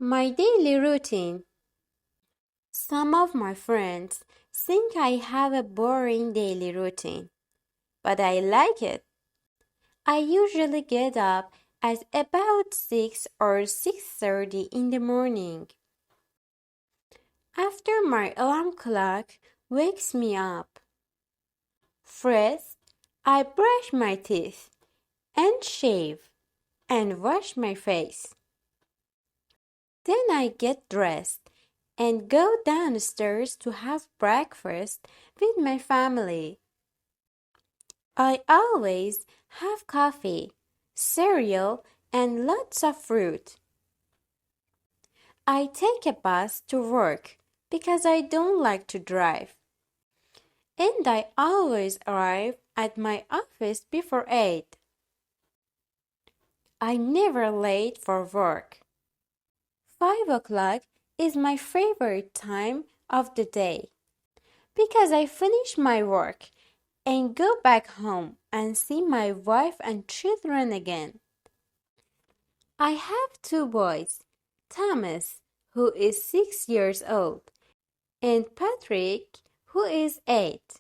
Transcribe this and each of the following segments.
My daily routine. Some of my friends think I have a boring daily routine, but I like it. I usually get up at about 6 or 6:30 in the morning. After my alarm clock wakes me up. First, I brush my teeth and shave and wash my face. Then I get dressed and go downstairs to have breakfast with my family. I always have coffee, cereal, and lots of fruit. I take a bus to work because I don't like to drive. And I always arrive at my office before 8. I never late for work. 5 o'clock is my favorite time of the day because I finish my work and go back home and see my wife and children again. I have 2 boys, Thomas, who is 6 years old, and Patrick, who is 8.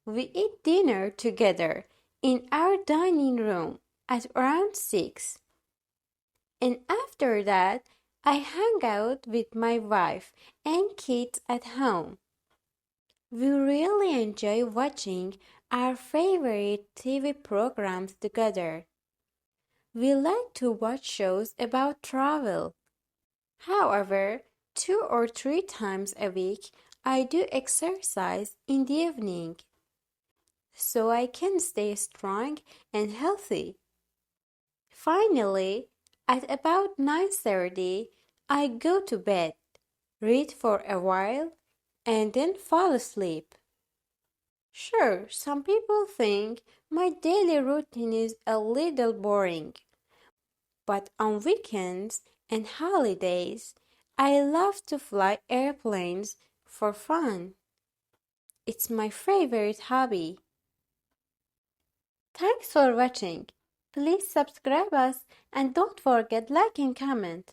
We eat dinner together in our dining room at around 6. And after that, I hang out with my wife and kids at home. We really enjoy watching our favorite TV programs together. We like to watch shows about travel. However, 2 or 3 times a week, I do exercise in the evening so I can stay strong and healthy. Finally, at about 9:30, I go to bed, read for a while, and then fall asleep. Sure, some people think my daily routine is a little boring, but on weekends and holidays, I love to fly airplanes for fun. It's my favorite hobby. Thanks for watching. Please subscribe us and don't forget like and comment.